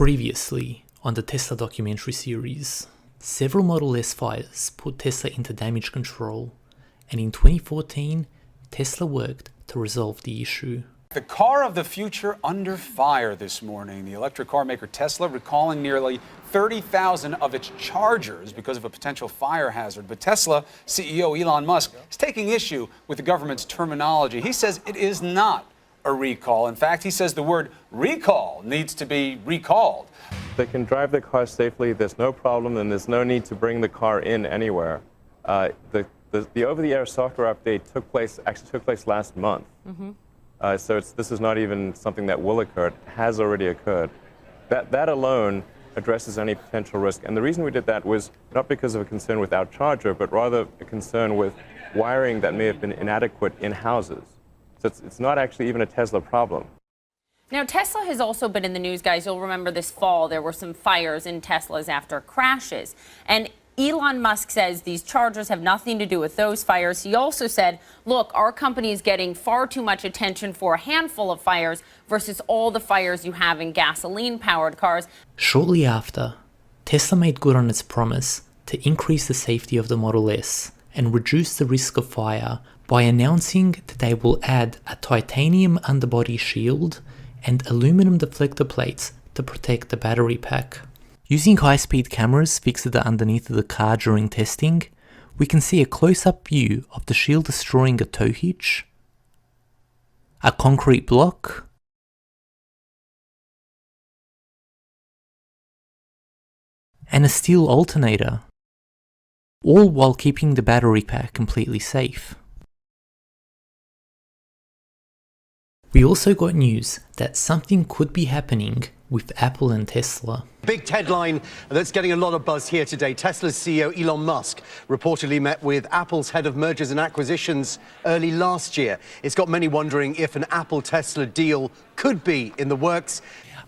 Previously on the Tesla documentary series, several Model S fires put Tesla into damage control, and in 2014, Tesla worked to resolve the issue. The car of the future under fire this morning. The electric car maker Tesla recalling nearly 30,000 of its chargers because of a potential fire hazard. But Tesla CEO Elon Musk is taking issue with the government's terminology. He says it is not a recall. In fact, he says the word recall needs to be recalled. They can drive the car safely, there's no problem, and there's no need to bring the car in anywhere. The over-the-air software update took place last month. So this is not even something that will occur. It has already occurred. That alone addresses any potential risk. And the reason we did that was not because of a concern with our charger, but rather a concern with wiring that may have been inadequate in houses. So it's not actually even a Tesla problem. Now, Tesla has also been in the news, guys. You'll remember this fall, there were some fires in Teslas after crashes. And Elon Musk says these chargers have nothing to do with those fires. He also said, look, our company is getting far too much attention for a handful of fires versus all the fires you have in gasoline-powered cars. Shortly after, Tesla made good on its promise to increase the safety of the Model S and reduce the risk of fire by announcing that they will add a titanium underbody shield and aluminum deflector plates to protect the battery pack. Using high-speed cameras fixed underneath the car during testing, we can see a close-up view of the shield destroying a tow hitch, a concrete block, and a steel alternator, all while keeping the battery pack completely safe. We also got news that something could be happening with Apple and Tesla. Big headline that's getting a lot of buzz here today. Tesla's CEO Elon Musk reportedly met with Apple's head of mergers and acquisitions early last year. It's got many wondering if an Apple-Tesla deal could be in the works.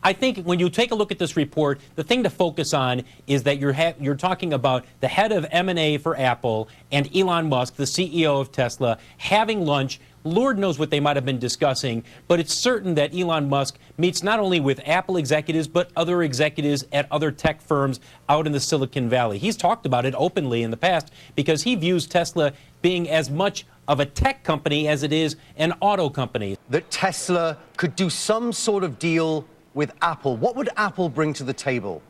I think when you take a look at this report, the thing to focus on is that you're talking about the head of M&A for Apple and Elon Musk, the CEO of Tesla, having lunch. Lord knows what they might have been discussing, but it's certain that Elon Musk meets not only with Apple executives, but other executives at other tech firms out in the Silicon Valley. He's talked about it openly in the past because he views Tesla being as much of a tech company as it is an auto company. That Tesla could do some sort of deal with Apple. What would Apple bring to the table?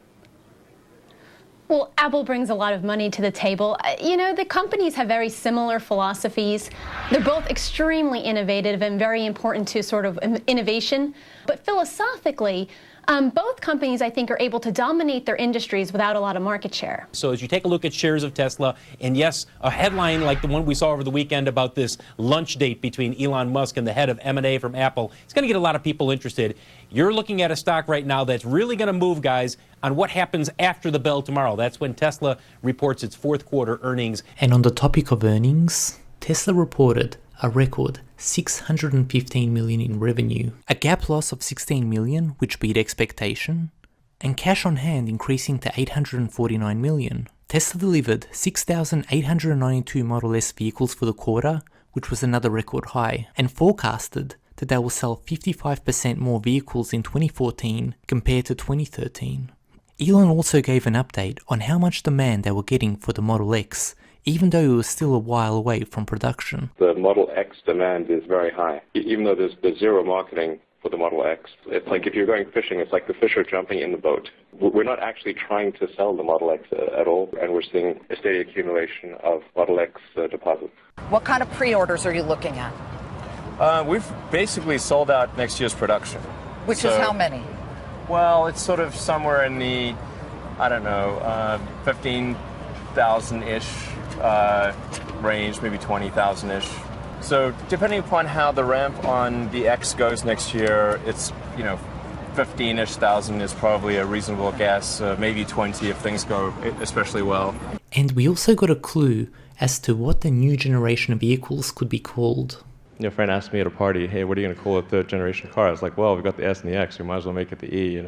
Well, Apple brings a lot of money to the table. You know, the companies have very similar philosophies. They're both extremely innovative and very important to sort of innovation. But philosophically, both companies, I think, are able to dominate their industries without a lot of market share. So as you take a look at shares of Tesla, and yes, a headline like the one we saw over the weekend about this lunch date between Elon Musk and the head of M&A from Apple, it's going to get a lot of people interested. You're looking at a stock right now that's really going to move, guys, on what happens after the bell tomorrow. That's when Tesla reports its fourth quarter earnings. And on the topic of earnings, Tesla reported a record $615 million in revenue, a GAAP loss of $16 million, which beat expectation, and cash on hand increasing to $849 million. Tesla delivered 6,892 Model S vehicles for the quarter, which was another record high, and forecasted that they will sell 55% more vehicles in 2014 compared to 2013. Elon also gave an update on how much demand they were getting for the Model X, even though it was still a while away from production. The Model X demand is very high. Even though there's zero marketing for the Model X, it's like if you're going fishing, it's like the fish are jumping in the boat. We're not actually trying to sell the Model X at all, and we're seeing a steady accumulation of Model X deposits. What kind of pre-orders are you looking at? We've basically sold out next year's production. Which is how many? Well, it's sort of somewhere in the, 15,000-ish range, maybe 20,000-ish. So depending upon how the ramp on the X goes next year, it's, 15-ish thousand is probably a reasonable guess, maybe 20 if things go especially well. And we also got a clue as to what the new generation of vehicles could be called. Your friend asked me at a party, hey, what are you going to call a third generation car? I was like, well, we've got the S and the X, we might as well make it the E,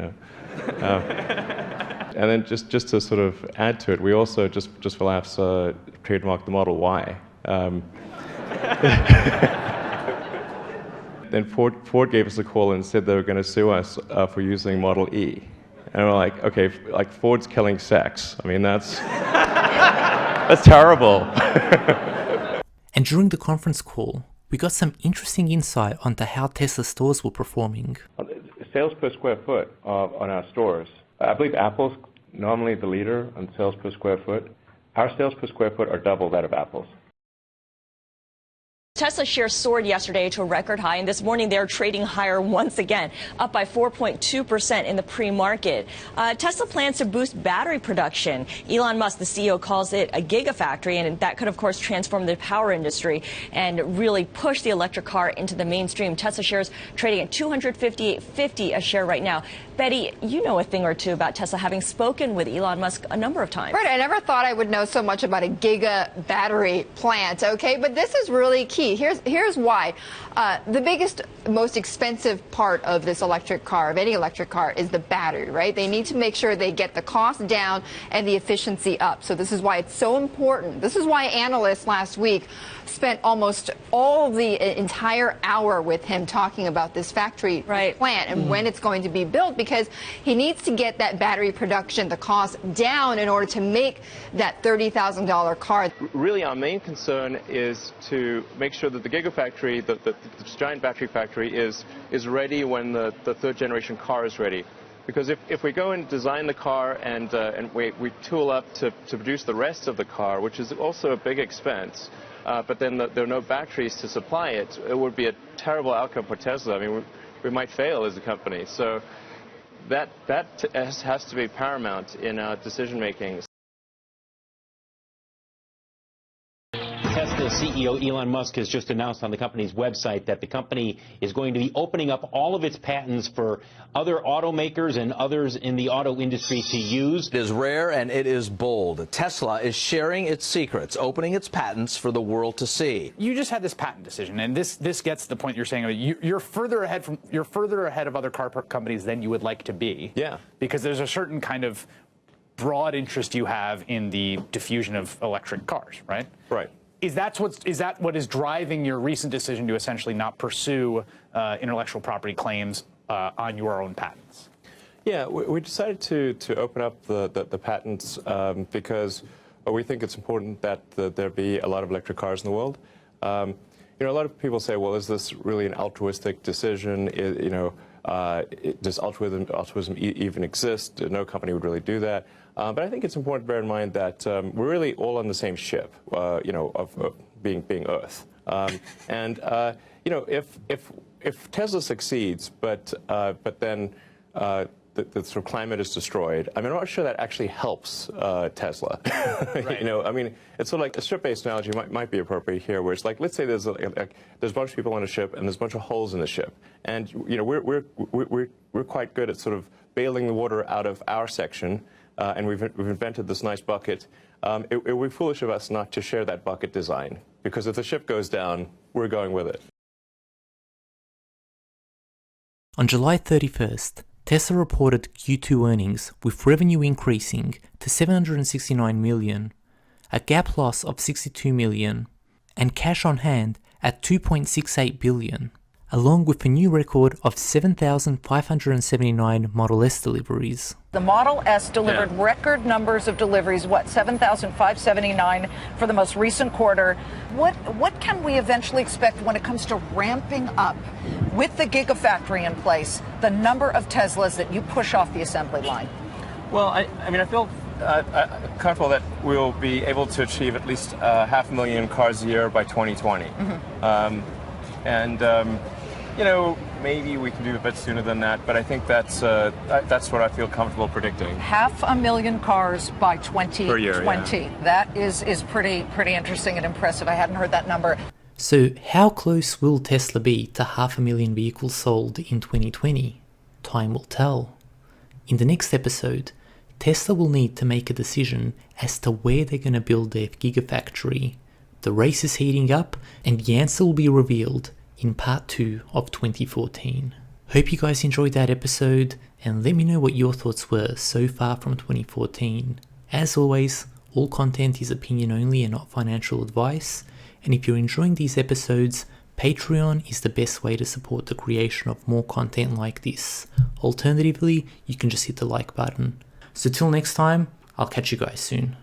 And then just to sort of add to it, we also, just for laughs, trademarked the Model Y. Then Ford gave us a call and said they were going to sue us for using Model E. And we're like, okay, like Ford's killing sex. I mean, that's that's terrible. And during the conference call, we got some interesting insight onto how Tesla stores were performing. Sales per square foot on our stores. I believe Apple's normally the leader on sales per square foot. Our sales per square foot are double that of Apple's. Tesla shares soared yesterday to a record high, and this morning they're trading higher once again, up by 4.2% in the pre-market. Tesla plans to boost battery production. Elon Musk, the CEO, calls it a gigafactory, and that could, of course, transform the power industry and really push the electric car into the mainstream. Tesla shares trading at $258.50 a share right now. Betty, you know a thing or two about Tesla, having spoken with Elon Musk a number of times. Right, I never thought I would know so much about a giga battery plant, okay? But this is really key. Here's why. The biggest, most expensive part of this electric car, of any electric car, is the battery, right? They need to make sure they get the cost down and the efficiency up. So this is why it's so important. This is why analysts last week spent almost all the entire hour with him talking about this factory plant and when it's going to be built, because he needs to get that battery production, the cost down in order to make that $30,000 car. Really, our main concern is to make sure that the Gigafactory, the giant battery factory, is ready when the third generation car is ready. Because if we go and design the car and we tool up to produce the rest of the car, which is also a big expense, but then there are no batteries to supply it, it would be a terrible outcome for Tesla. I mean, we might fail as a company. So that has to be paramount in our decision making. Tesla CEO Elon Musk has just announced on the company's website that the company is going to be opening up all of its patents for other automakers and others in the auto industry to use. It is rare and it is bold. Tesla is sharing its secrets, opening its patents for the world to see. You just had this patent decision, and this gets to the point you're saying. You're further ahead of other car companies than you would like to be. Yeah. Because there's a certain kind of broad interest you have in the diffusion of electric cars, right? Right. Is that what is driving your recent decision to essentially not pursue intellectual property claims on your own patents? Yeah, we decided to open up the patents because we think it's important that there be a lot of electric cars in the world. A lot of people say, well, is this really an altruistic decision? Does altruism even exist? No company would really do that. But I think it's important to bear in mind that we're really all on the same ship, of being Earth. If Tesla succeeds, but then the sort of climate is destroyed, I mean, I'm not sure that actually helps Tesla. Right. I mean, it's sort of like a ship-based analogy might be appropriate here, where it's like, let's say there's a bunch of people on a ship and there's a bunch of holes in the ship, and we're quite good at sort of bailing the water out of our section, and we've invented this nice bucket. It would be foolish of us not to share that bucket design, because if the ship goes down, we're going with it. On July 31st, Tesla reported Q2 earnings with revenue increasing to $769 million, a GAAP loss of $62 million, and cash on hand at $2.68 billion, along with a new record of 7,579 Model S deliveries. The Model S delivered record numbers of deliveries, 7,579 for the most recent quarter. What can we eventually expect when it comes to ramping up with the Gigafactory in place, the number of Teslas that you push off the assembly line? Well, I feel comfortable that we'll be able to achieve at least 500,000 cars a year by 2020. Maybe we can do a bit sooner than that, but I think that's what I feel comfortable predicting. 500,000 cars by 2020. Per year, yeah. That is pretty interesting and impressive. I hadn't heard that number. So how close will Tesla be to 500,000 vehicles sold in 2020? Time will tell. In the next episode, Tesla will need to make a decision as to where they're going to build their Gigafactory. The race is heating up, and the answer will be revealed in part 2 of 2014. Hope you guys enjoyed that episode, and let me know what your thoughts were so far from 2014. As always, all content is opinion only and not financial advice, and if you're enjoying these episodes, Patreon is the best way to support the creation of more content like this. Alternatively, you can just hit the like button. So till next time, I'll catch you guys soon.